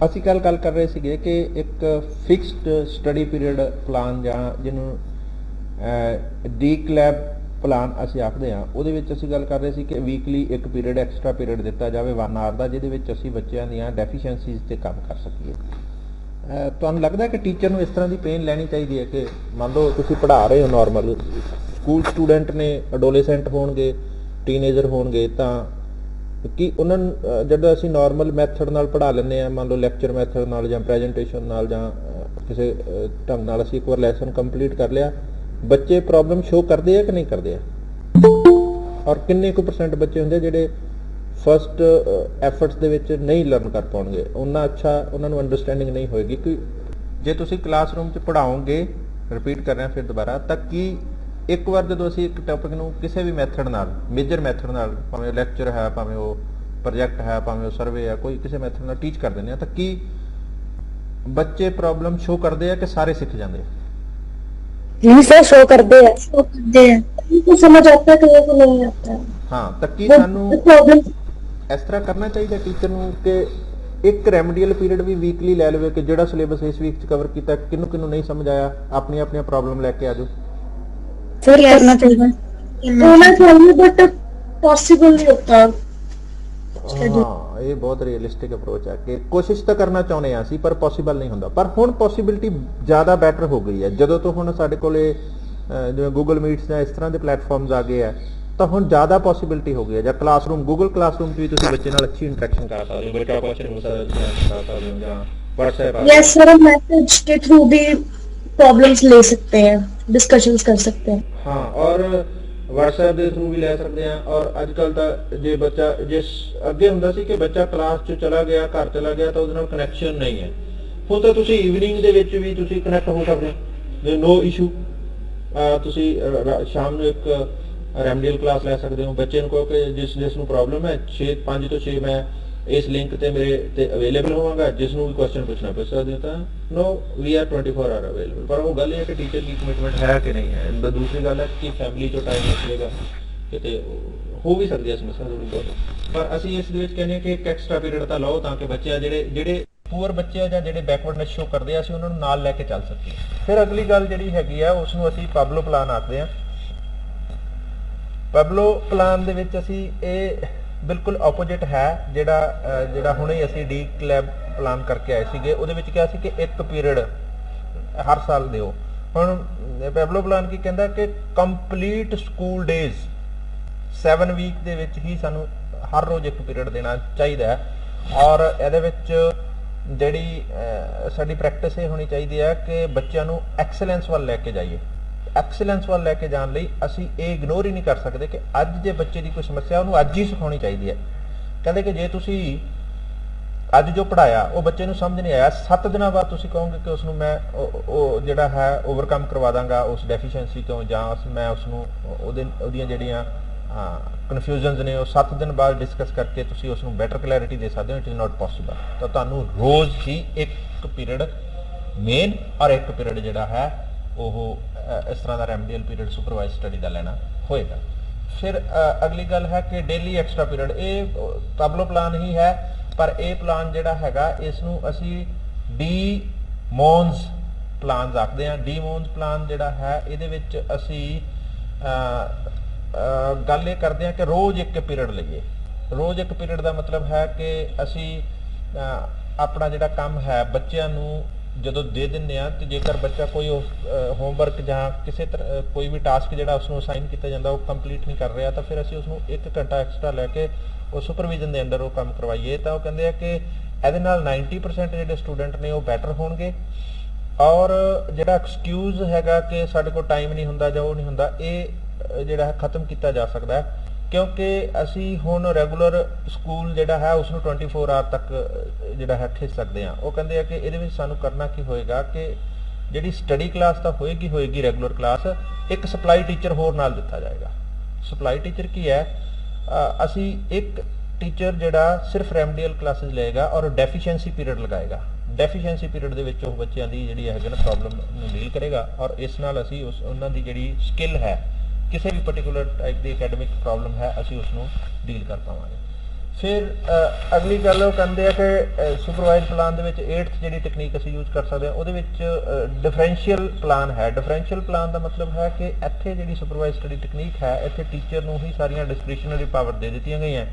ਅਸੀਂ ਕੱਲ ਗੱਲ ਕਰ ਰਹੇ ਸੀਗੇ ਕਿ ਇੱਕ ਫਿਕਸਡ ਸਟੱਡੀ ਪੀਰੀਅਡ ਪਲਾਨ ਜਾਂ ਜਿਹਨੂੰ ਡੀਕਲੈਬ ਪਲਾਨ ਅਸੀਂ ਆਖਦੇ ਹਾਂ, ਉਹਦੇ ਵਿੱਚ ਅਸੀਂ ਗੱਲ ਕਰ ਰਹੇ ਸੀ ਕਿ ਵੀਕਲੀ ਇੱਕ ਪੀਰੀਅਡ ਐਕਸਟਰਾ ਪੀਰੀਅਡ ਦਿੱਤਾ ਜਾਵੇ 1 ਆਵਰ ਦਾ, ਜਿਹਦੇ ਵਿੱਚ ਅਸੀਂ ਬੱਚਿਆਂ ਦੀਆਂ ਡੈਫੀਸ਼ੀਐਂਸੀਜ਼ 'ਤੇ ਕੰਮ ਕਰ ਸਕੀਏ। ਤੁਹਾਨੂੰ ਲੱਗਦਾ ਕਿ ਟੀਚਰ ਨੂੰ ਇਸ ਤਰ੍ਹਾਂ ਦੀ ਪੇਨ ਲੈਣੀ ਚਾਹੀਦੀ ਹੈ ਕਿ ਮੰਨ ਲਓ ਤੁਸੀਂ ਪੜ੍ਹਾ ਰਹੇ ਹੋ ਨੋਰਮਲ ਸਕੂਲ ਸਟੂਡੈਂਟ ਨੇ, ਅਡੋਲੇਸੈਂਟ ਹੋਣਗੇ, ਟੀਨੇਜਰ ਹੋਣਗੇ, ਤਾਂ ਕਿ ਉਹਨਾਂ ਨੂੰ ਜਦੋਂ ਅਸੀਂ ਨਾਰਮਲ ਮੈਥਡ ਨਾਲ ਪੜ੍ਹਾ ਲੈਂਦੇ ਹਾਂ, ਮੰਨ ਲਓ ਲੈਕਚਰ ਮੈਥਡ ਨਾਲ ਜਾਂ ਪ੍ਰੈਜੈਂਟੇਸ਼ਨ ਨਾਲ ਜਾਂ ਕਿਸੇ ਢੰਗ ਨਾਲ ਅਸੀਂ ਇੱਕ ਵਾਰ ਲੈਸਨ ਕੰਪਲੀਟ ਕਰ ਲਿਆ, ਬੱਚੇ ਪ੍ਰੋਬਲਮ ਸ਼ੋ ਕਰਦੇ ਆ ਕਿ ਨਹੀਂ ਕਰਦੇ ਆ? ਔਰ ਕਿੰਨੇ ਕੁ % ਬੱਚੇ ਹੁੰਦੇ ਜਿਹੜੇ ਫਸਟ ਐਫਰਟਸ ਦੇ ਵਿੱਚ ਨਹੀਂ ਲਰਨ ਕਰ ਪਾਉਣਗੇ, ਉਹਨਾਂ ਅੱਛਾ ਉਹਨਾਂ ਨੂੰ ਅੰਡਰਸਟੈਂਡਿੰਗ ਨਹੀਂ ਹੋਏਗੀ। ਕਿ ਜੇ ਤੁਸੀਂ ਕਲਾਸਰੂਮ 'ਚ ਪੜ੍ਹਾਓਗੇ, ਰਿਪੀਟ ਕਰ ਰਿਹਾ ਫਿਰ ਦੁਬਾਰਾ, ਤਾਂ ਕਿ ਇੱਕ ਵਾਰ ਜਦੋਂ ਅਸੀਂ ਇੱਕ ਟੌਪਿਕ ਨੂੰ ਕਿਸੇ ਵੀ ਮੈਥਡ ਨਾਲ, ਮੇਜਰ ਮੈਥਡ ਨਾਲ, ਭਾਵੇਂ ਲੈਕਚਰ ਹੈ, ਭਾਵੇਂ ਉਹ ਪ੍ਰੋਜੈਕਟ ਹੈ, ਭਾਵੇਂ ਉਹ ਸਰਵੇ ਹੈ, ਕੋਈ ਕਿਸੇ ਮੈਥਡ ਨਾਲ ਟੀਚ ਕਰ ਦਿੰਦੇ ਆ, ਤਾਂ ਕੀ ਬੱਚੇ ਪ੍ਰੋਬਲਮ ਸ਼ੋ ਕਰਦੇ ਆ ਕਿ ਸਾਰੇ ਸਿੱਖ ਜਾਂਦੇ ਆ? नहीं सर, शो करते हैं तो समझ आता है, कहीं को नहीं आता है। हाँ, ਤਾਂ ਕੀ ਸਾਨੂੰ प्रॉब्लम ਇਸ ਤਰ੍ਹਾਂ ਕਰਨਾ ਚਾਹੀਦਾ ਟੀਚਰ ਨੂੰ ਕਿ ਇੱਕ ਰੈਮਡੀਅਲ ਪੀਰੀਅਡ ਵੀ ਵੀਕਲੀ ਲੈ ਲਵੇ ਕਿ ਜਿਹੜਾ ਸਿਲੇਬਸ ਇਸ ਵੀਕ 'ਚ ਕਵਰ ਕੀਤਾ, ਕਿਹਨੂੰ ਕਿਹਨੂੰ ਨਹੀਂ ਸਮਝ ਆਇਆ, ਆਪਣੀਆਂ ਪ੍ਰੋਬਲਮ ਲੈ ਕੇ ਆ ਜਾਓ। सर करना चाहिए बट पॉसिबल नहीं होता। ਹਾਂ, ਇਹ ਬਹੁਤ ਰੀਅਲਿਸਟਿਕ ਅਪਰੋਚ ਹੈ ਕਿ ਕੋਸ਼ਿਸ਼ ਤਾਂ ਕਰਨਾ ਚਾਹੁੰਦੇ ਹਾਂ ਅਸੀਂ, ਪਰ ਪੋਸੀਬਲ ਨਹੀਂ ਹੁੰਦਾ। ਪਰ ਹੁਣ ਪੋਸੀਬਿਲਿਟੀ ਜ਼ਿਆਦਾ ਬੈਟਰ ਹੋ ਗਈ ਹੈ ਜਦੋਂ ਤੋਂ ਹੁਣ ਸਾਡੇ ਕੋਲੇ ਜਿਵੇਂ ਗੂਗਲ ਮੀਟਸ ਜਾਂ ਇਸ ਤਰ੍ਹਾਂ ਦੇ ਪਲੇਟਫਾਰਮਸ ਆ ਗਏ ਆ, ਤਾਂ ਹੁਣ ਜ਼ਿਆਦਾ ਪੋਸੀਬਿਲਿਟੀ ਹੋ ਗਈ ਹੈ। ਜਾਂ ਕਲਾਸਰੂਮ, ਗੂਗਲ ਕਲਾਸਰੂਮ 'ਚ ਵੀ ਤੁਸੀਂ ਬੱਚੇ ਨਾਲ ਅੱਛੀ ਇੰਟਰੈਕਸ਼ਨ ਕਰ ਸਕਦੇ ਹੋ, ਬੱਚਾ ਕੁਐਸਚਨ ਪੁੱਛ ਸਕਦਾ ਹੋ, ਜਾਂ WhatsApp। यस सर, हम मैसेज के थ्रू भी प्रॉब्लम्स ले सकते हैं, डिस्कशंस कर सकते हैं। हाँ, और WhatsApp ਦੇ ਥਰੂ ਵੀ ਲੈ ਸਕਦੇ ਆ। ਔਰ ਅੱਜ ਕੱਲ ਤਾਂ ਜੇ ਬੱਚਾ, ਜਿਸ ਅੱਗੇ ਹੁੰਦਾ ਸੀ ਕਿ ਬੱਚਾ ਕਲਾਸ 'ਚ ਚਲਾ ਗਿਆ, ਘਰ ਚਲਾ ਗਿਆ, ਤਾਂ ਉਹਦੇ ਨਾਲ ਕਨੈਕਸ਼ਨ ਨਹੀਂ ਹੈ, ਹੁਣ ਤਾਂ ਤੁਸੀਂ ਈਵਨਿੰਗ ਦੇ ਵਿੱਚ ਵੀ ਤੁਸੀਂ ਕਨੈਕਟ ਹੋ ਸਕਦੇ ਹੋ, ਨੋ ਇਸ਼ੂ। ਤੁਸੀਂ ਸ਼ਾਮ ਨੂੰ ਇੱਕ ਰੈਮਡੀਅਲ ਕਲਾਸ ਲੈ ਸਕਦੇ ਹੋ। ਬੱਚੇ ਨੂੰ ਕਹੋ ਕਿ ਜਿਸ ਨੂੰ ਪ੍ਰੋਬਲਮ ਹੈ 5 ਤੋਂ 6 ਮੈਂ ਇਸ ਲਿੰਕ ਤੇ ਮੇਰੇ ਤੇ ਅਵੇਲੇਬਲ ਹੋਵਾਂਗਾ, ਜਿਸ ਨੂੰ ਵੀ ਕੁਐਸਚਨ ਪੁੱਛਣਾ ਪੁੱਛ ਸਕਦੇ ਹੋ। ਤਾਂ ਨੋ, ਵੀ ਆਰ 24 ਆਵਰ ਅਵੇਲੇਬਲ। ਪਰ ਉਹ ਗੱਲ ਇਹ ਹੈ ਕਿ ਟੀਚਰ ਦੀ ਕਮਿਟਮੈਂਟ ਹੈ ਕਿ ਨਹੀਂ ਹੈ। ਦੂਸਰੀ ਗੱਲ ਹੈ ਕਿ ਫੈਮਿਲੀ ਚੋਂ ਟਾਈਮ ਨਿਕਲੇਗਾ, ਕਿਤੇ ਹੋ ਵੀ ਸਕਦੀ ਹੈ ਸਮੱਸਿਆ ਥੋੜੀ ਬਹੁਤ। ਪਰ ਅਸੀਂ ਇਸ ਦੇ ਵਿੱਚ ਕਹਿੰਦੇ ਹਾਂ ਕਿ ਇੱਕ ਐਕਸਟਰਾ ਪੀਰੀਅਡ ਤਾਂ ਲਓ ਤਾਂ ਕਿ ਬੱਚੇ ਆ ਜਿਹੜੇ ਪੂਅਰ ਬੱਚੇ ਆ ਜਾਂ ਜਿਹੜੇ ਬੈਕਵਰਡਨੈਸ ਸ਼ੋ ਕਰਦੇ ਆ, ਅਸੀਂ ਉਹਨਾਂ ਨੂੰ ਨਾਲ ਲੈ ਕੇ ਚੱਲ ਸਕੀਏ। ਫਿਰ ਅਗਲੀ ਗੱਲ ਜਿਹੜੀ ਹੈਗੀ ਆ, ਉਸ ਨੂੰ ਅਸੀਂ ਪਬਲੋ ਪਲਾਨ ਆਖਦੇ ਹਾਂ। ਪਬਲੋ ਪਲਾਨ ਦੇ ਵਿੱਚ ਅਸੀਂ ਇਹ ਬਿਲਕੁਲ ਆਪੋਜਿਟ ਹੈ ਜਿਹੜਾ ਹੁਣੇ ਅਸੀਂ ਡੀਕਲੈਬ ਪਲਾਨ ਕਰਕੇ ਆਏ ਸੀਗੇ। ਉਹਦੇ ਵਿੱਚ ਕਿਹਾ ਸੀ ਕਿ ਇੱਕ ਪੀਰੀਅਡ ਹਰ ਸਾਲ ਦਿਓ। ਹੁਣ ਪੈਬਲੋ ਪਲਾਨ ਕੀ ਕਹਿੰਦਾ ਕਿ ਕੰਪਲੀਟ ਸਕੂਲ ਡੇਜ਼ 7 ਵੀਕ ਦੇ ਵਿੱਚ ਹੀ ਸਾਨੂੰ ਹਰ ਰੋਜ਼ ਇੱਕ ਪੀਰੀਅਡ ਦੇਣਾ ਚਾਹੀਦਾ ਹੈ। ਔਰ ਇਹਦੇ ਵਿੱਚ ਜਿਹੜੀ ਸਾਡੀ ਪ੍ਰੈਕਟਿਸ ਇਹ ਹੋਣੀ ਚਾਹੀਦੀ ਹੈ ਕਿ ਬੱਚਿਆਂ ਨੂੰ ਐਕਸਲੈਂਸ ਵੱਲ ਲੈ ਕੇ ਜਾਈਏ। ਐਕਸਲੈਂਸ ਵੱਲ ਲੈ ਕੇ ਜਾਣ ਲਈ ਅਸੀਂ ਇਹ ਇਗਨੋਰ ਹੀ ਨਹੀਂ ਕਰ ਸਕਦੇ ਕਿ ਅੱਜ ਜੇ ਬੱਚੇ ਦੀ ਕੋਈ ਸਮੱਸਿਆ ਉਹਨੂੰ ਅੱਜ ਹੀ ਸਿਖਾਉਣੀ ਚਾਹੀਦੀ ਹੈ। ਕਹਿੰਦੇ ਕਿ ਜੇ ਤੁਸੀਂ ਅੱਜ ਜੋ ਪੜ੍ਹਾਇਆ ਉਹ ਬੱਚੇ ਨੂੰ ਸਮਝ ਨਹੀਂ ਆਇਆ, 7 ਦਿਨਾਂ ਬਾਅਦ ਤੁਸੀਂ ਕਹੋਗੇ ਕਿ ਉਸਨੂੰ ਮੈਂ ਉਹ ਜਿਹੜਾ ਹੈ ਓਵਰਕਮ ਕਰਵਾ ਦਾਂਗਾ ਉਸ ਡੈਫੀਸ਼ੀਐਂਸੀ ਤੋਂ, ਜਾਂ ਮੈਂ ਉਸਨੂੰ ਉਹਦੀਆਂ ਜਿਹੜੀਆਂ ਕਨਫਿਊਜ਼ਨਸ ਨੇ ਉਹ 7 ਦਿਨ ਬਾਅਦ ਡਿਸਕਸ ਕਰਕੇ ਤੁਸੀਂ ਉਸਨੂੰ ਬੈਟਰ ਕਲੈਰਿਟੀ ਦੇ ਸਕਦੇ ਹੋ। It is not possible. ਤਾਂ ਤੁਹਾਨੂੰ ਰੋਜ਼ ਹੀ ਇੱਕ ਪੀਰੀਅਡ ਮੇਨ ਔਰ ਇੱਕ ਪੀਰੀਅਡ ਜਿਹੜਾ ਹੈ ਉਹ ਇਸ ਤਰ੍ਹਾਂ ਦਾ ਰੈਮਡੀਅਲ ਪੀਰੀਅਡ ਸੁਪਰਵਾਈਜ਼ ਸਟੱਡੀ ਦਾ ਲੈਣਾ ਹੋਏਗਾ। ਫਿਰ ਅਗਲੀ ਗੱਲ ਹੈ ਕਿ ਡੇਲੀ ਐਕਸਟਰਾ ਪੀਰੀਅਡ, ਇਹ ਪਬਲੋ ਪਲਾਨ ਹੀ ਹੈ, ਪਰ ਇਹ ਪਲਾਨ ਜਿਹੜਾ ਹੈਗਾ ਇਸ ਨੂੰ ਅਸੀਂ ਡੀ ਮੋਨਸ ਪਲਾਨ ਆਖਦੇ ਹਾਂ। ਡੀ ਮੋਨਸ ਪਲਾਨ ਜਿਹੜਾ ਹੈ ਇਹਦੇ ਵਿੱਚ ਅਸੀਂ ਗੱਲ ਇਹ ਕਰਦੇ ਹਾਂ ਕਿ ਰੋਜ਼ ਇੱਕ ਪੀਰੀਅਡ ਲਈਏ। ਰੋਜ਼ ਇੱਕ ਪੀਰੀਅਡ ਦਾ ਮਤਲਬ ਹੈ ਕਿ ਅਸੀਂ ਆਪਣਾ ਜਿਹੜਾ ਕੰਮ ਹੈ ਬੱਚਿਆਂ ਨੂੰ ਜਦੋਂ ਦੇ ਦਿੰਦੇ ਆ, ਤੇ ਜੇਕਰ ਬੱਚਾ ਕੋਈ ਹੋਮਵਰਕ ਜਾਂ ਕਿਸੇ ਕੋਈ ਵੀ ਟਾਸਕ ਜਿਹੜਾ ਉਸਨੂੰ ਅਸਾਈਨ ਕੀਤਾ ਜਾਂਦਾ ਉਹ ਕੰਪਲੀਟ ਨਹੀਂ ਕਰ ਰਿਹਾ, ਤਾਂ ਫਿਰ ਅਸੀਂ ਉਸਨੂੰ 1 ਘੰਟਾ ਐਕਸਟਰਾ ਲੈ ਕੇ ਉਹ ਸੁਪਰਵਿਜ਼ਨ ਦੇ ਅੰਡਰ ਉਹ ਕੰਮ ਕਰਵਾਈਏ। ਤਾਂ ਉਹ ਕਹਿੰਦੇ ਆ ਕਿ ਇਹਦੇ ਨਾਲ 90% ਜਿਹੜੇ ਸਟੂਡੈਂਟ ਨੇ ਉਹ ਬੈਟਰ ਹੋਣਗੇ। ਔਰ ਜਿਹੜਾ ਐਕਸਕਿਊਜ਼ ਹੈਗਾ ਕਿ ਸਾਡੇ ਕੋਲ ਟਾਈਮ ਨਹੀਂ ਹੁੰਦਾ ਜਾਂ ਉਹ ਨਹੀਂ ਹੁੰਦਾ, ਇਹ ਜਿਹੜਾ ਹੈ ਖਤਮ ਕੀਤਾ ਜਾ ਸਕਦਾ ਹੈ, ਕਿਉਂਕਿ ਅਸੀਂ ਹੁਣ ਰੈਗੂਲਰ ਸਕੂਲ ਜਿਹੜਾ ਹੈ ਉਸਨੂੰ 24 ਆਵਰ ਤੱਕ ਜਿਹੜਾ ਹੈ ਖਿੱਚ ਸਕਦੇ ਹਾਂ। ਉਹ ਕਹਿੰਦੇ ਆ ਕਿ ਇਹਦੇ ਵਿੱਚ ਸਾਨੂੰ ਕਰਨਾ ਕੀ ਹੋਏਗਾ ਕਿ ਜਿਹੜੀ ਸਟੱਡੀ ਕਲਾਸ ਤਾਂ ਹੋਏਗੀ ਰੈਗੂਲਰ ਕਲਾਸ, ਇੱਕ ਸਪਲਾਈ ਟੀਚਰ ਹੋਰ ਨਾਲ ਦਿੱਤਾ ਜਾਏਗਾ। ਸਪਲਾਈ ਟੀਚਰ ਕੀ ਹੈ? ਅਸੀਂ ਇੱਕ ਟੀਚਰ ਜਿਹੜਾ ਸਿਰਫ ਰੈਮਡੀਅਲ ਕਲਾਸਿਸ ਲਏਗਾ ਔਰ ਡੈਫੀਸ਼ੀਐਂਸੀ ਪੀਰੀਅਡ ਲਗਾਏਗਾ। ਡੈਫੀਸ਼ੀਐਂਸੀ ਪੀਰੀਅਡ ਦੇ ਵਿੱਚ ਉਹ ਬੱਚਿਆਂ ਦੀ ਜਿਹੜੀ ਹੈਗਾ ਨਾ ਪ੍ਰੋਬਲਮ ਨੂੰ ਡੀਲ ਕਰੇਗਾ, ਔਰ ਇਸ ਨਾਲ ਅਸੀਂ ਉਹਨਾਂ ਦੀ ਜਿਹੜੀ ਸਕਿੱਲ ਹੈ, ਕਿਸੇ ਵੀ ਪਾਰਟਿਕੂਲਰ ਟਾਈਪ ਦੀ ਅਕੈਡਮਿਕ ਪ੍ਰੋਬਲਮ ਹੈ, ਅਸੀਂ ਉਸ ਨੂੰ ਡੀਲ ਕਰ ਪਾਵਾਂਗੇ। फिर अगली गल वो कहते हैं कि सुपरवाइज प्लान दे विच 8th जिहड़ी तकनीक असीं यूज कर सकते हैं उहदे विच डिफरेंशियल प्लान है। डिफरेंशियल प्लान का मतलब है कि इत्थे जिहड़ी सुपरवाइज स्टडी तकनीक है इत्थे टीचर नूं ही सारियां डिस्क्रिशनरी पावर दे दित्तियां गईयां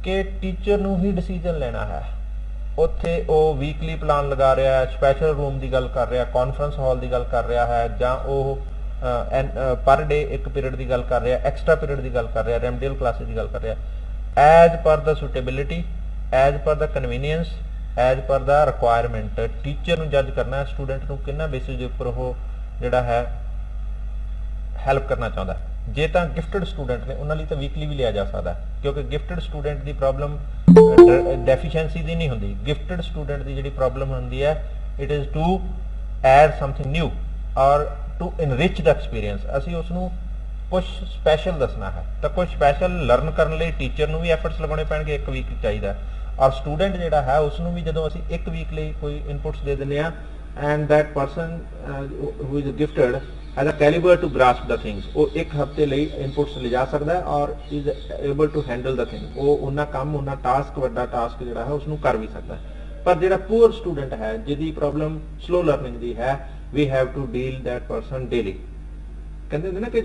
कि टीचर नूं ही डिसीजन लेना है। उत्थे वो वीकली प्लान लगा रहा है, स्पैशल रूम की गल कर रहा है, कॉन्फ्रेंस हॉल की गल कर रहा है, जां पर डे एक पीरियड की गल कर रहा है, एक्सट्रा पीरियड की गल कर रहा है, रेमडियल क्लासेस की गल कर रहा है। As per the suitability, as per the convenience, as per the requirement teacher नूं जज करना है स्टूडेंट नूं किन्ना बेसिस के उपर वो जिहड़ा है हैल्प करना चाहता है। जे तो गिफ्टड स्टूडेंट ने उन्होंने तो वीकली भी लिया जा सकता है क्योंकि गिफ्टड स्टूडेंट की प्रॉब्लम डेफिशिएंसी की नहीं होंगी। गिफ्टड स्टूडेंट की जी प्रॉब्लम होंगी है it is to add something new और टू इनरिच द एक्सपीरियंस। असी उसनों कुछ स्पैशल दसना है तो कुछ स्पैशल लर्न करने लिए टीचर नूं भी एफर्ट्स लगाने पैणगे, एक वीक चाहिए और स्टूडेंट जिहड़ा है उसनों भी जदों असी एक वीक लिए कोई इनपुट्स दे दिंदे आ and that person who is gifted has a calibre to grasp the things, वो एक हफ्ते लिए इनपुट्स ले जा सकता है और is able to handle the thing, वो उन्ना काम उन्ना टास्क वड्डा टास्क जिहड़ा है उसनूं कर भी सकता है। पर जिहड़ा पुअर स्टूडेंट है जिहदी प्रॉब्लम स्लो लर्निंग दी है we have to deal that person daily. कहते हैं ना कि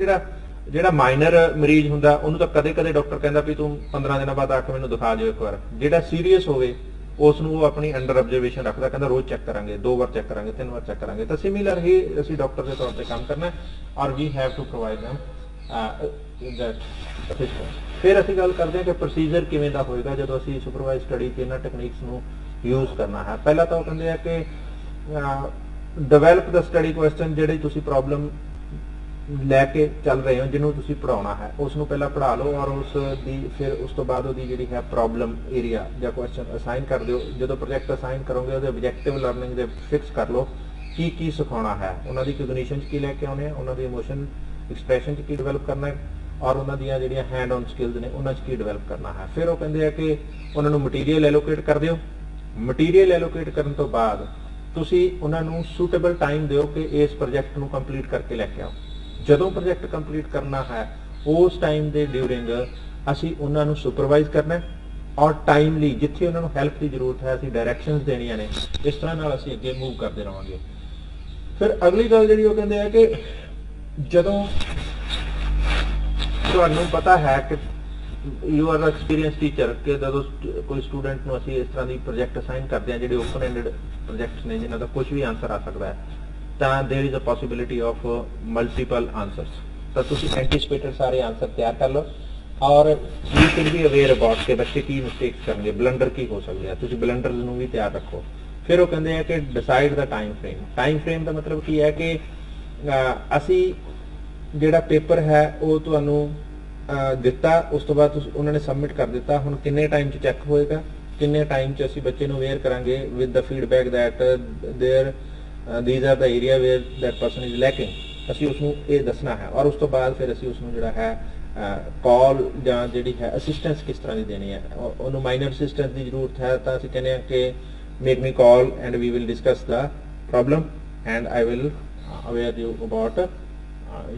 ਜਿਹੜਾ ਮਾਈਨਰ ਮਰੀਜ਼ ਹੁੰਦਾ ਉਹਨੂੰ ਤਾਂ ਕਦੇ-ਕਦੇ ਡਾਕਟਰ ਕਹਿੰਦਾ ਵੀ ਤੂੰ 15 ਦਿਨਾਂ ਬਾਅਦ ਆ ਕੇ ਮੈਨੂੰ ਦਿਖਾ ਜਿਓ ਇੱਕ ਵਾਰ। ਜਿਹੜਾ ਸੀਰੀਅਸ ਹੋਵੇ ਉਸ ਨੂੰ ਉਹ ਆਪਣੀ ਅੰਡਰ ਆਬਜ਼ਰਵੇਸ਼ਨ ਰੱਖਦਾ, ਕਹਿੰਦਾ ਰੋਜ਼ ਚੈੱਕ ਕਰਾਂਗੇ, 2 ਵਾਰ ਚੈੱਕ ਕਰਾਂਗੇ, 3 ਵਾਰ ਚੈੱਕ ਕਰਾਂਗੇ। ਤਾਂ ਸਿਮਿਲਰ ਹੀ ਅਸੀਂ ਡਾਕਟਰ ਦੇ ਤੌਰ ਤੇ ਕੰਮ ਕਰਨਾ ਔਰ we have to provide them that assistance। ਫਿਰ ਅਸੀਂ ਗੱਲ ਕਰਦੇ ਹਾਂ ਕਿ ਪ੍ਰੋਸੀਜਰ ਕਿਵੇਂ ਦਾ ਹੋਏਗਾ ਜਦੋਂ ਅਸੀਂ ਸੁਪਰਵਾਈਜ਼ ਸਟੱਡੀ ਤੇ ਇਹਨਾਂ ਟੈਕਨੀਕਸ ਨੂੰ ਯੂਜ਼ ਕਰਨਾ ਹੈ। ਪਹਿਲਾਂ ਤਾਂ ਉਹ ਕਹਿੰਦੇ ਆ ਕਿ ਡਿਵੈਲਪ ਦ ਸਟੱਡੀ ਕੁਐਸਚਨ, ਜਿਹੜੀ ਤੁਸੀਂ ਪ੍ਰੋਬਲਮ लैके चल रहे हो जिन्होंने तुसी पढ़ाना है उसनों पहला पढ़ा लो और उस दी फिर उस तो बाद वो जी है प्रॉब्लम एरिया या क्वेश्चन असाइन कर दो। जो प्रोजेक्ट असाइन करोगे वो ऑब्जेक्टिव लर्निंग दे फिक्स कर लो की सिखाना है, उन्होंने कोग्निशन की लैके आने, उन्होंने इमोशन एक्सप्रैशन की डिवेलप करना है और उन्होंने जिहड़ियां हैंड ऑन स्किल्स ने उन्होंने की डिवेलप करना है। फिर वो कहते हैं कि उन्होंने मटीरियल एलोकेट कर दो। मटीरियल एलोकेट करने तो बाद तुसी उन्होंने सूटेबल टाइम दो कि इस प्रोजेक्ट को कंप्लीट करके लैके आओ। ਜਦੋਂ प्रोजेक्ट कंप्लीट करना है उस टाइम के ड्यूरिंग असी उन्होंने सुपरवाइज करना और टाइमली जिथे उन्होंने हैल्प की जरूरत है असी डायरैक्शनस देनियां ने, इस तरह नाल असी अगे मूव करते रहांगे। फिर अगली गल जिहड़ी वो कहंदे हैं कि जदों तुहानूं पता है कि यू आर एक्सपीरियंस टीचर कि जदों कोई स्टूडेंट नूं असी इस तरह की प्रोजेक्ट असाइन करते हैं जिहड़े ओपन एंडेड प्रोजेक्ट्स ने जिन्हां दा कुछ भी आंसर आ सकता है there is a possibility of multiple answers. तो तुसी एंटीसिपेटेड सारे आंसर तैयार कर लो और you should be aware about के बच्चे की मिस्टेक्स करेंगे, ब्लंडर की हो सकती है, तुसी ब्लंडर नूं भी तैयार रखो। फिर वो कहते हैं कि decide the time frame. Time frame का मतलब की है कि असी जिहड़ा पेपर है वो तुहानूं दिता, उस तो बाद उन्होंने सबमिट कर दिता, हुण किन्ने टाइम च चैक होएगा, किन्ने टाइम च असी बच्चे नूं अवेयर करांगे with the feedback that there these are the area where that person is lacking। ਅਸੀਂ ਉਸ ਨੂੰ ਇਹ ਦੱਸਣਾ ਹੈ और उस तो बाद फिर ਅਸੀਂ ਉਸ ਨੂੰ ਜਿਹੜਾ ਹੈ ਕਾਲ ਜਾਂ ਜਿਹੜੀ ਹੈ ਅਸਿਸਟੈਂਸ ਕਿਸ ਤਰ੍ਹਾਂ ਦੀ ਦੇਣੀ ਹੈ। ਉਹਨੂੰ ਮਾਈਨਰ ਅਸਿਸਟੈਂਸ ਦੀ ਜ਼ਰੂਰਤ ਹੈ ਤਾਂ ਅਸੀਂ ਕਹਿੰਦੇ ਹਾਂ ਕਿ make me call and we will discuss the problem and I will aware you about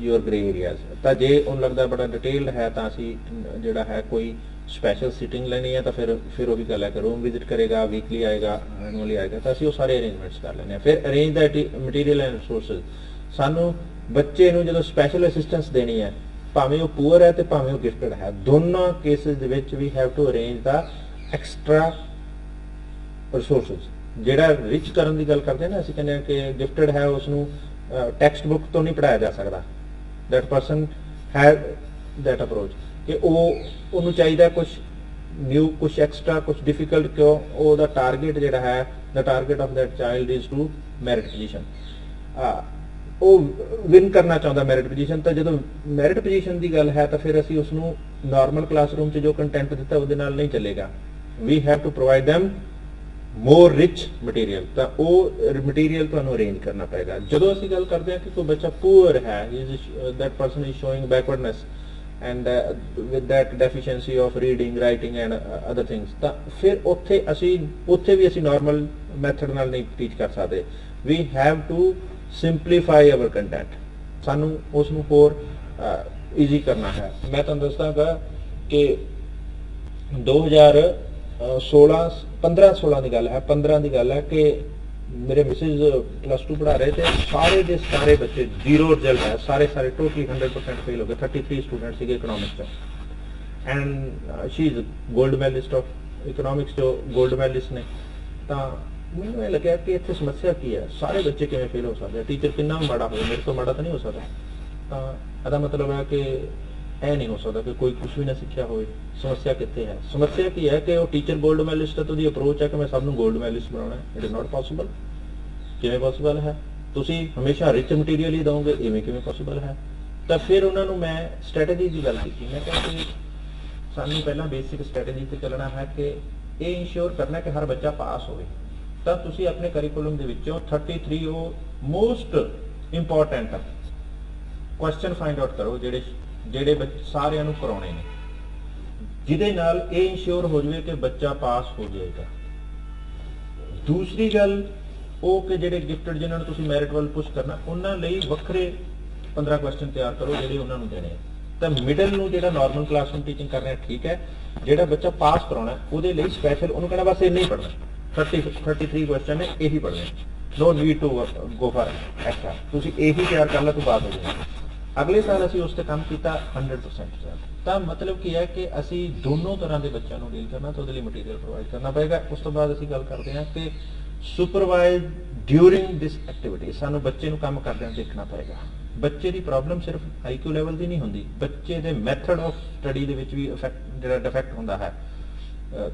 your grey areas. ਤਾਂ ਜੇ ਉਹਨੂੰ ਲੱਗਦਾ ਬੜਾ ਡਿਟੇਲਡ ਹੈ ਤਾਂ ਅਸੀਂ ਜਿਹੜਾ ਹੈ ਕੋਈ स्पैशल सीटिंग लेनी है तो फिर वो भी गल है कि रूम विजिट करेगा, वीकली आएगा, एनुअली आएगा, तो असं वो सारे अरेंजमेंट्स कर लेने। फिर arrange the material and resources. सानू बच्चे नूं जो स्पैशल असिस्टेंस देनी है भावें वो पुअर है तो भावें वो गिफ्टड है, दोनों केसेस दे विच we have to arrange the extra resources. जिहड़ा रिच करन दी गल करते हैं ना, असीं कहने कि गिफ्टड है उसनूं टैक्सट बुक तो नहीं पढ़ाया जा सकता, that person have that approach कि ਉਹਨੂੰ ਚਾਹੀਦਾ ਕੁਝ ਨਿਊ, ਕੁਝ ਐਕਸਟਰਾ, ਕੁਝ ਡਿਫਿਕਲਟ। ਕਿਉਂ? ਉਹਦਾ ਟਾਰਗੇਟ ਜਿਹੜਾ ਹੈ the target of that child is to merit position. ਉਹ ਵਿਨ ਕਰਨਾ ਚਾਹੁੰਦਾ ਮੈਰਿਟ ਪੋਜੀਸ਼ਨ। ਤਾਂ ਜਦੋਂ ਮੈਰਿਟ ਪੋਜੀਸ਼ਨ ਦੀ ਗੱਲ ਹੈ ਤਾਂ ਫਿਰ ਅਸੀਂ ਉਸ ਨੂੰ ਨਾਰਮਲ ਕਲਾਸਰੂਮ 'ਚ ਜੋ ਕੰਟੈਂਟ ਦਿੱਤਾ ਉਹਦੇ ਨਾਲ ਨਹੀਂ ਚੱਲੇਗਾ। We have to provide them more rich material। ਤਾਂ ਉਹ ਮਟੀਰੀਅਲ ਤੁਹਾਨੂੰ ਅਰੇਂਜ ਕਰਨਾ ਪਏਗਾ। ਜਦੋਂ ਅਸੀਂ ਗੱਲ ਕਰਦੇ ਹਾਂ ਕਿ ਕੋਈ ਬੱਚਾ ਪੂਅਰ ਹੈ, that person is showing backwardness and with that deficiency of reading, writing and other things, ਤਾਂ ਫਿਰ ਉੱਥੇ ਵੀ ਅਸੀਂ ਨਾਰਮਲ ਮੈਥਡ ਨਾਲ ਨਹੀਂ ਟੀਚ ਕਰ ਸਕਦੇ। we have to simplify our content। ਸਾਨੂੰ ਉਸ ਨੂੰ ਹੋਰ ਈਜ਼ੀ ਕਰਨਾ ਹੈ। ਮੈਂ ਤੁਹਾਨੂੰ ਦੱਸਦਾਗਾ ਕਿ 2016 15-16 की गल है, 15 की गल है कि मेरे मिसिज +2 पढ़ा रहे थे, सारे के सारे बच्चे जीरो रिजल्ट है, सारे टोटली 100% फेल हो गए। 33 स्टूडेंट थे economics and she is gold medallist of economics, जो गोल्ड मैडलिस्ट ने। तो मैंने लगे कि इतने समस्या की है, सारे बच्चे किवें फेल हो सकते हैं, टीचर कितना भी माड़ा हो, मेरे तो माड़ा तो नहीं हो सकता। तो ਇਹਦਾ मतलब है कि ਇਹ नहीं हो सकता कि कोई कुछ भी ना सीखा हो। समस्या कितने है, समस्या की है कि वो टीचर गोल्ड मैडलिस्ट है तो दी अप्रोच है कि मैं सबनों गोल्ड मैडलिस्ट बनाना है। It is not possible. किवें पॉसिबल है? तुसी हमेशा रिच मटीरियल ही दोगे, इवें किवें पॉसिबल है? तो फिर उन्होंने मैं स्ट्रैटेजी की गल की। मैं कहा कि सानू पहला बेसिक स्ट्रैटेजी से चलना है कि ये इंश्योर करना है कि हर बच्चा पास होवे। तो तुसी अपने करिकुलम दे विचों 33 वो most important question find out करो ਜਿਹੜੇ ਸਾਰਿਆਂ ਨੂੰ ਕਰਾਉਣੇ ਨੇ, ਜਿਹਦੇ ਨਾਲ ਇਹ ਇੰਸ਼ੋਰ ਹੋ ਜਾਵੇ ਕਿ ਬੱਚਾ ਪਾਸ ਹੋ ਜਾਏਗਾ। ਦੂਸਰੀ ਗੱਲ ਉਹ ਕਿ ਜਿਹੜੇ ਗਿਫਟਡ ਜਿਨ੍ਹਾਂ ਨੂੰ ਤੁਸੀਂ ਮੈਰਿਟ ਵੱਲ ਪੁਸ਼ ਕਰਨਾ, ਉਹਨਾਂ ਲਈ ਵੱਖਰੇ 15 ਕੁਐਸਚਨ ਤਿਆਰ ਕਰੋ ਜਿਹੜੇ ਉਹਨਾਂ ਨੂੰ ਦੇਣੇ। ਤਾਂ ਮਿਡਲ ਨੂੰ ਜਿਹੜਾ ਨਾਰਮਲ ਕਲਾਸਰੂਮ ਟੀਚਿੰਗ ਕਰ ਰਿਹਾ ਠੀਕ ਹੈ, ਜਿਹੜਾ ਬੱਚਾ ਪਾਸ ਕਰਾਉਣਾ ਉਹਦੇ ਲਈ ਸਪੈਸ਼ਲ ਉਹਨੂੰ ਕਹਿਣਾ ਬਸ ਇੰਨਾ ਹੀ ਪੜ੍ਹਨਾ, 33 ਕੁਐਸਚਨ ਨੇ ਇਹੀ ਪੜ੍ਹਨੇ, no need to go for extra, ਤੁਸੀਂ ਇਹੀ ਤਿਆਰ ਕਰ ਲਾ ਤੂੰ ਬਾਤ ਹੋ ਜਾਏਗੀ। ਅਗਲੇ ਸਾਲ ਅਸੀਂ ਉਸ ਤੇ ਕੰਮ ਕੀਤਾ 100%। ਤਾਂ ਮਤਲਬ ਕੀ ਹੈ ਕਿ ਅਸੀਂ ਦੋਨੋਂ ਤਰ੍ਹਾਂ ਦੇ ਬੱਚਿਆਂ ਨੂੰ ਡੀਲ ਕਰਨਾ, ਤਾਂ ਉਹਦੇ ਲਈ ਮਟੀਰੀਅਲ ਪ੍ਰੋਵਾਈਡ ਕਰਨਾ ਪਏਗਾ। ਉਸ ਤੋਂ ਬਾਅਦ ਅਸੀਂ ਗੱਲ ਕਰਦੇ ਹਾਂ ਕਿ ਸੁਪਰਵਾਈਜ਼ ਡਿਊਰਿੰਗ ਦਿਸ ਐਕਟੀਵਿਟੀ, ਸਾਨੂੰ ਬੱਚੇ ਨੂੰ ਕੰਮ ਕਰਦਿਆਂ ਦੇਖਣਾ ਪਏਗਾ। ਬੱਚੇ ਦੀ ਪ੍ਰੋਬਲਮ ਸਿਰਫ ਆਈਕਿਊ ਲੈਵਲ ਦੀ ਨਹੀਂ ਹੁੰਦੀ, ਬੱਚੇ ਦੇ ਮੈਥਡ ਆਫ ਸਟੱਡੀ ਦੇ ਵਿੱਚ ਵੀ ਜਿਹੜਾ ਡਿਫੈਕਟ ਹੁੰਦਾ ਹੈ।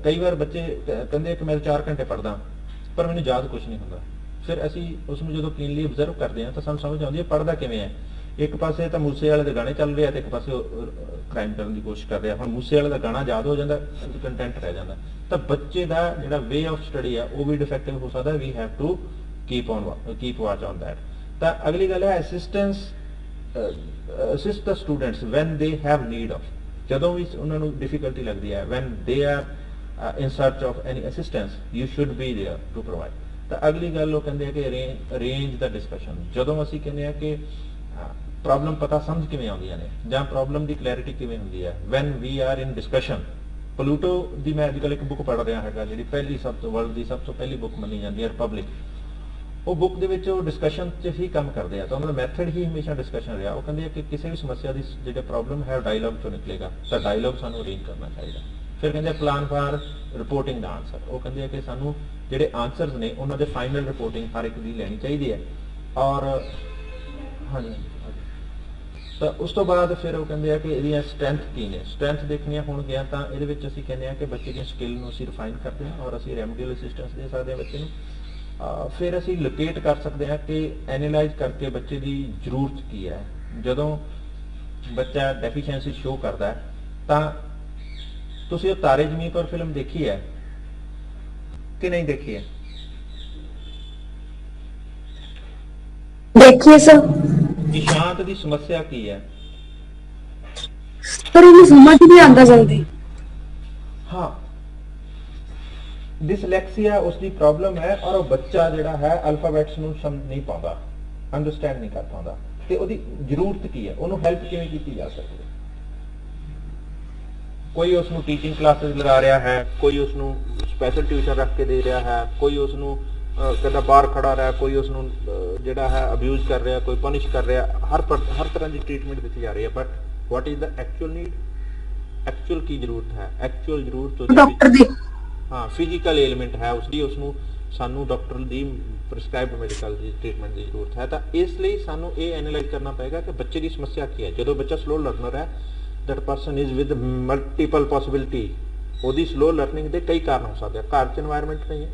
ਕਈ ਵਾਰ ਬੱਚੇ ਕਹਿੰਦੇ ਕਿ ਮੈਂ 4 ਘੰਟੇ ਪੜ੍ਹਦਾ ਪਰ ਮੈਨੂੰ ਯਾਦ ਕੁਝ ਨਹੀਂ ਹੁੰਦਾ। ਫਿਰ ਅਸੀਂ ਉਸ ਨੂੰ ਜਦੋਂ ਕਲੀਨਲੀ ਅਬਜ਼ਰਵ ਕਰਦੇ ਹਾਂ ਤਾਂ ਸਾਨੂੰ ਸਮਝ ਆਉਂਦੀ ਹੈ ਪੜ੍ਹਦਾ ਕਿਵੇਂ ਹੈ। ਇੱਕ ਪਾਸੇ ਤਾਂ ਮੂਸੇ ਵਾਲੇ ਦੇ ਗਾਣੇ ਚੱਲ ਰਹੇ ਆ ਤੇ ਇੱਕ ਪਾਸੇ ਕ੍ਰਾਈਮ ਕਰਨ ਦੀ ਕੋਸ਼ਿਸ਼ ਕਰ ਰਿਹਾ। ਹੁਣ ਮੂਸੇ ਵਾਲੇ ਦਾ ਗਾਣਾ ਯਾਦ ਹੋ ਜਾਂਦਾ, ਕੰਟੈਂਟ ਰਹਿ ਜਾਂਦਾ। ਤਾਂ ਬੱਚੇ ਦਾ ਜਿਹੜਾ ਵੇ ਆਫ ਸਟੱਡੀ ਆ ਉਹ ਵੀ ਡਿਫੈਕਟਿਵ ਹੋ ਸਕਦਾ। We have to keep watch on that. ਤਾਂ ਅਗਲੀ ਗੱਲ ਹੈ assist the students when they have need of, ਜਦੋਂ ਵੀ ਉਹਨਾਂ ਨੂੰ ਡਿਫਿਕਲਟੀ ਲੱਗਦੀ ਹੈ, when they are in search of any assistance you should be there to provide. ਤਾਂ ਅਗਲੀ ਗੱਲ ਉਹ ਕਹਿੰਦੇ ਆ ਕਿ ਅਰੇਂਜ ਦਾ ਡਿਸਕਸ਼ਨ। ਜਦੋਂ ਅਸੀਂ ਕਹਿੰਦੇ ਆ ਕਿ ਪ੍ਰੋਬਲਮ ਪਤਾ ਸਮਝ ਕਿਵੇਂ ਆਉਂਦੀਆਂ ਨੇ ਜਾਂ ਪ੍ਰੋਬਲਮ ਦੀ ਕਲੈਰਿਟੀ ਕਿਵੇਂ ਹੁੰਦੀ ਹੈ, when we are in discussion. Pluto ਦੀ ਮੈਂ ਅੱਜ ਕੱਲ੍ਹ ਇੱਕ ਬੁੱਕ ਪੜ੍ਹ ਰਿਹਾ ਹੈਗਾ, ਜਿਹੜੀ ਪਹਿਲੀ ਸਭ ਤੋਂ ਵਰਲਡ ਦੀ ਸਭ ਤੋਂ ਪਹਿਲੀ ਬੁੱਕ ਮੰਨੀ ਜਾਂਦੀ ਹੈ, ਰਿਪਬਲਿਕ। ਉਹ ਬੁੱਕ ਦੇ ਵਿੱਚ ਉਹ ਡਿਸਕਸ਼ਨ 'ਚ ਹੀ ਕੰਮ ਕਰਦੇ ਆ, ਤਾਂ ਉਹਨਾਂ ਦਾ ਮੈਥਡ ਹੀ ਹਮੇਸ਼ਾ ਡਿਸਕਸ਼ਨ ਰਿਹਾ। ਉਹ ਕਹਿੰਦੇ ਆ ਕਿ ਕਿਸੇ ਵੀ ਸਮੱਸਿਆ ਦੀ ਜਿਹੜੇ ਪ੍ਰੋਬਲਮ ਹੈ ਡਾਇਲੌਗ ਚੋਂ ਨਿਕਲੇਗਾ, ਤਾਂ ਡਾਇਲੌਗ ਸਾਨੂੰ ਅਰੇਂਜ ਕਰਨਾ ਚਾਹੀਦਾ। ਫਿਰ ਕਹਿੰਦੇ plan for reporting the answer. ਉਹ ਕਹਿੰਦੇ ਆ ਕਿ ਸਾਨੂੰ ਜਿਹੜੇ ਆਨਸਰਸ ਨੇ ਉਹਨਾਂ ਦੇ ਫਾਈਨਲ ਰਿਪੋਰਟਿੰਗ ਹਰ ਇੱਕ ਦੀ ਲੈਣੀ ਚਾਹੀਦੀ ਹੈ। ਔਰ ਹਾਂਜੀ, ਤਾਂ ਉਸ ਤੋਂ ਬਾਅਦ ਫਿਰ ਉਹ ਕਹਿੰਦੇ ਆ ਕਿ ਇਹਦੀਆਂ ਸਟਰੈਂਥ ਕੀ ਨੇ, ਸਟਰੈਂਥ ਦੇਖਣੀਆਂ ਹੋਣਗੀਆਂ। ਤਾਂ ਇਹਦੇ ਵਿੱਚ ਅਸੀਂ ਕਹਿੰਦੇ ਆ ਕਿ ਬੱਚੇ ਦੀ ਸਕਿੱਲ ਨੂੰ ਅਸੀਂ ਰਿਫਾਈਨ ਕਰਦੇ ਹਾਂ ਔਰ ਅਸੀਂ ਰੈਮਡੀਅਲ ਅਸਿਸਟੈਂਸ ਦੇ ਸਕਦੇ ਹਾਂ ਬੱਚੇ ਨੂੰ। ਫਿਰ ਅਸੀਂ ਲੋਕੇਟ ਕਰ ਸਕਦੇ ਹਾਂ ਕਿ ਐਨਾਲਾਈਜ਼ ਕਰਕੇ ਬੱਚੇ ਦੀ ਜ਼ਰੂਰਤ ਕੀ ਹੈ। ਜਦੋਂ ਬੱਚਾ ਡੈਫੀਸ਼ੀਐਂਸੀ ਸ਼ੋ ਕਰਦਾ ਤਾਂ ਤੁਸੀਂ ਉਹ ਤਾਰੇ ਜ਼ਮੀਨ ਪਰ ਫਿਲਮ ਦੇਖੀ ਹੈ कि नहीं देखी है? देखिए सर। इशांत दी समस्या की है? पर इन्हें समझ नहीं आता जल्दी। हाँ, डिसलैक्सिया उसकी प्रॉब्लम है और वो बच्चा जिहड़ा है अल्फाबेट्स नूं समझ नहीं पाता, अंडरस्टैंड नहीं कर पाता। ते ओदी जरूरत की है, उन्होंने हेल्प किवें कीती जा सकती है? कोई उसनूं टीचिंग क्लासेस लगा रहा है, कोई उसनूं स्पैशल ट्यूशन रख के दे रहा है, कोई उसनूं कहता बाहर खड़ा रहा, कोई उसनूं जिहड़ा है अब्यूज कर रहा, कोई पनिश कर रहा। हर तरह की ट्रीटमेंट दी जा रही है। But what is the actual need? Actual की जरूरत है? एक्चुअल जरूरत डॉक्टर दी, हाँ, फिजिकल एलिमेंट है उसकी, उसनूं सानू डॉक्टर दी प्रिस्क्राइब्ड मैडिकल दी ट्रीटमेंट की जरूरत है। तो इसलिए सानू ये एनालाइज करना पड़ेगा कि बच्चे की समस्या की है। जो बच्चा स्लो लर्नर है, that person is with multiple possibility, ਉਹਦੀ ਸਲੋ ਲਰਨਿੰਗ ਦੇ ਕਈ ਕਾਰਨ ਹੋ ਸਕਦੇ ਆ। ਘਰ 'ਚ এনवायरमेंट ਨਹੀਂ ਹੈ,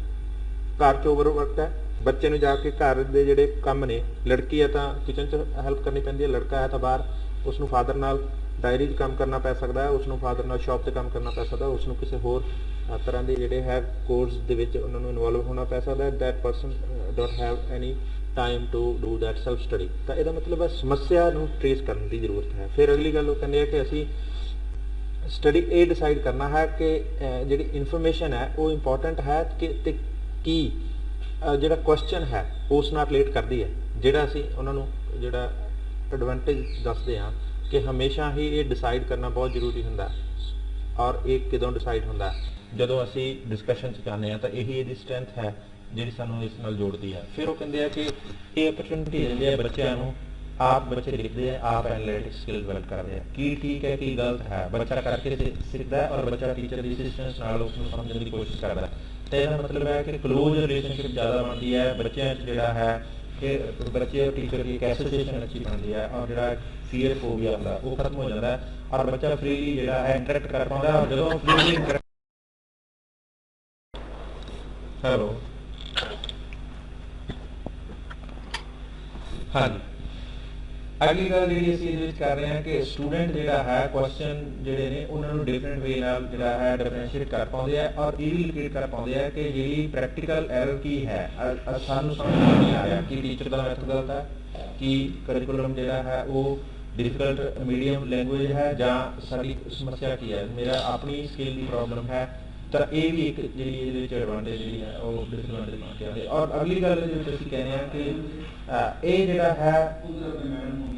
ਘਰ 'ਚ ਓਵਰਵਰਕ ਹੈ, ਬੱਚੇ ਨੂੰ ਜਾ ਕੇ ਘਰ ਦੇ ਜਿਹੜੇ ਕੰਮ ਨੇ, ਲੜਕੀ ਹੈ ਤਾਂ ਕਿਚਨ 'ਚ ਹੈਲਪ ਕਰਨੀ ਪੈਂਦੀ ਹੈ, ਲੜਕਾ ਹੈ ਤਾਂ ਬਾਹਰ ਉਸ ਨੂੰ ਫਾਦਰ ਨਾਲ ਡਾਇਰੀ 'ਚ ਕੰਮ ਕਰਨਾ ਪੈ ਸਕਦਾ ਹੈ, ਉਸ ਨੂੰ ਫਾਦਰ ਨਾਲ ਸ਼ਾਪ 'ਤੇ ਕੰਮ ਕਰਨਾ ਪੈ ਸਕਦਾ, ਉਸ ਨੂੰ ਕਿਸੇ ਹੋਰ ਤਰ੍ਹਾਂ ਦੇ ਜਿਹੜੇ ਹੈ ਕੋਰਸ ਦੇ ਵਿੱਚ ਉਹਨਾਂ ਨੂੰ ਇਨਵੋਲਵ ਹੋਣਾ ਪੈ ਸਕਦਾ ਹੈ। That person don't have any time to do that self study. ਤਾਂ ਇਹਦਾ ਮਤਲਬ ਹੈ ਸਮੱਸਿਆ ਨੂੰ ਟ੍ਰੇਸ ਕਰਨ ਦੀ ਜ਼ਰੂਰਤ ਹੈ। ਫਿਰ ਅਗਲੀ ਗੱਲ ਉਹ ਕਹਿੰਦੇ ਆ ਕਿ ਅਸੀਂ स्टडी ये डिसाइड करना है कि जी इन्फॉर्मेशन है वो इंपॉर्टेंट है कि की जो क्वेश्चन है उस नाल रिलेट करती है। जोड़ा असी उन्होंने जोड़ा एडवांटेज दसते हैं कि हमेशा ही ये डिसाइड करना बहुत जरूरी होंगे ਔਰ ਇਹ ਕਿਦੋਂ ਡਿਸਾਈਡ ਹੁੰਦਾ ਜਦੋਂ ਅਸੀਂ ਡਿਸਕਸ਼ਨ 'ਚ ਜਾਂਦੇ ਹਾਂ ਤਾਂ ਇਹੀ ਇਹਦੀ ਸਟਰੈਂਥ ਹੈ ਜਿਹੜੀ ਸਾਨੂੰ ਇਸ ਨਾਲ ਜੋੜਦੀ ਹੈ। ਫਿਰ ਉਹ ਕਹਿੰਦੇ ਆ ਕਿ ਇਹ ਅਪਰਚੁਨਿਟੀ ਦਿੰਦੇ ਆ ਬੱਚਿਆਂ ਨੂੰ, ਆਪ ਬੱਚੇ ਲਿਖਦੇ ਆ, ਆਪ ਐਨਾਲਿਟਿਕਸ ਸਕਿੱਲ ਡਿਵੈਲਪ ਕਰਦੇ ਆ, ਕੀ ਠੀਕ ਹੈ ਕੀ ਗਲਤ ਹੈ, ਬੱਚਾ ਕਰਕੇ ਸਿੱਖਦਾ ਹੈ ਔਰ ਬੱਚਾ ਟੀਚਰ ਦੀ ਅਸਿਸਟੈਂਸ ਨਾਲ ਉਸ ਨੂੰ ਸਮਝਣ ਦੀ ਕੋਸ਼ਿਸ਼ ਕਰਦਾ। ਤੇ ਇਹਦਾ ਮਤਲਬ ਹੈ ਕਿ ਕਲੋਜ਼ ਰਿਲੇਸ਼ਨਸ਼ਿਪ ਜ਼ਿਆਦਾ ਬਣਦੀ ਹੈ ਬੱਚਿਆਂ 'ਚ, ਜਿਹੜਾ ਹੈ ਕਿ ਬੱਚੇ ਟੀਚਰ ਦੀ ਇੱਕ ਐਸੋਸੀਏਸ਼ਨ ਅੱਛੀ ਬਣਦੀ ਹੈ ਔਰ ਜਿਹੜਾ ਫੀਅਰ ਫੋਬੀਆ ਹੁੰਦਾ ਉਹ ਖਤਮ ਹੋ ਜਾਂਦਾ ਹੈ ਔਰ ਬੱਚਾ ਫ੍ਰੀਲੀ ਜਿਹੜਾ ਹੈ ਇੰਟਰੈਕਟ ਕਰ ਪਾਉਂਦਾ ਹੈ। ਔਰ ਜਦੋਂ ਫ੍ਰੀਲੀ ਹੈਲੋ ਹਾਂਜੀ, ਅਗਲੀ ਗੱਲ ਜਿਹੜੀ ਅਸੀਂ ਇਹਦੇ ਵਿੱਚ ਕਰ ਰਹੇ ਹਾਂ ਕਿ ਸਟੂਡੈਂਟ ਜਿਹੜਾ ਹੈ ਕੁਐਸਚਨ ਜਿਹੜੇ ਨੇ ਉਹਨਾਂ ਨੂੰ ਡਿਫਰੈਂਟ ਵੇ ਨਾਲ ਜਿਹੜਾ ਹੈ ਡਿਫਰੈਂਸ਼ੀਏਟ ਕਰ ਪਾਉਂਦੇ ਆ ਔਰ ਇਹ ਵੀ ਲੋਕੇਟ ਕਰ ਪਾਉਂਦੇ ਆ ਕਿ ਜਿਹੜੀ ਪ੍ਰੈਕਟੀਕਲ ਐਰਰ ਕੀ ਹੈ। ਸਾਨੂੰ ਸਮਝ ਨਹੀਂ ਆ ਰਿਹਾ ਕਿ ਟੀਚਰ ਦਾ ਮੈਥਡ ਗਲਤ ਹੈ, ਕਿ ਕਰਿਕੂਲਮ ਜਿਹੜਾ ਹੈ ਉਹ ਡਿਫਿਕਲਟ ਮੀਡੀਅਮ ਲੈਂਗੁਏਜ ਹੈ ਜਾਂ ਸਾਡੀ ਸਮੱਸਿਆ ਕੀ ਹੈ, ਮੇਰਾ ਆਪਣੀ ਸਕਿੱਲ ਦੀ ਪ੍ਰੋਬਲਮ ਹੈ। ਤਾਂ ਇਹ ਵੀ ਇੱਕ ਜਿਹੜੀ ਇਹਦੇ ਵਿੱਚ ਐਡਵਾਂਟੇਜ ਜਿਹੜੀ ਹੈ ਉਹ ਡਿਸਐਡਵਾਂਟੇਜ ਬਣ ਕੇ ਆਉਂਦੀ। ਔਰ ਅਗਲੀ ਗੱਲ ਦੇ ਵਿੱਚ ਅਸੀਂ ਕਹਿੰਦੇ ਹਾਂ ਕਿ ਇਹ ਜਿਹੜਾ ਹੈ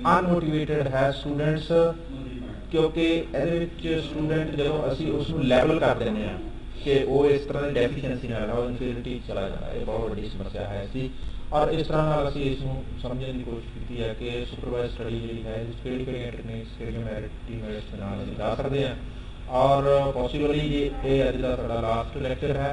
ਅਨਮੋਟੀਵੇਟਡ ਹੈ ਸਟੂਡੈਂਟਸ, ਕਿਉਂਕਿ ਇਹਦੇ ਵਿੱਚ ਸਟੂਡੈਂਟ ਜਦੋਂ ਅਸੀਂ ਉਸ ਨੂੰ ਲੈਵਲ ਕਰ ਦਿੰਦੇ ਹਾਂ ਕਿ ਉਹ ਇਸ ਤਰ੍ਹਾਂ ਦੀ ਡੈਫੀਸ਼ੀਐਂਸੀ ਨਾਲ ਉਹ ਇਨਫੀਰੀਅਰਿਟੀ ਚਲਾ ਜਾਂਦਾ, ਇਹ ਬਹੁਤ ਵੱਡੀ ਸਮੱਸਿਆ ਹੈ ਸੀ। ਔਰ ਇਸ ਤਰ੍ਹਾਂ ਨਾਲ ਅਸੀਂ ਇਸ ਨੂੰ ਸਮਝਣ ਦੀ ਕੋਸ਼ਿਸ਼ ਕੀਤੀ ਹੈ ਕਿ ਸੁਪਰਵਾਈਜ਼ ਸਟੱਡੀ ਜਿਹੜੀ ਹੈ ਕਿਹੜੀ ਕਿਹੜੀਆਂ ਟੈਕਨੀਕਸ ਕਿਹੜੀਆਂ ਮੈਥਡਸ ਦੇ ਨਾਲ ਅਸੀਂ ਲਾ ਸਕਦੇ ਹਾਂ। ਔਰ ਪੋਸੀਬਲੀ ਇਹ ਅੱਜ ਦਾ ਸਾਡਾ ਲਾਸਟ ਲੈਕਚਰ ਹੈ।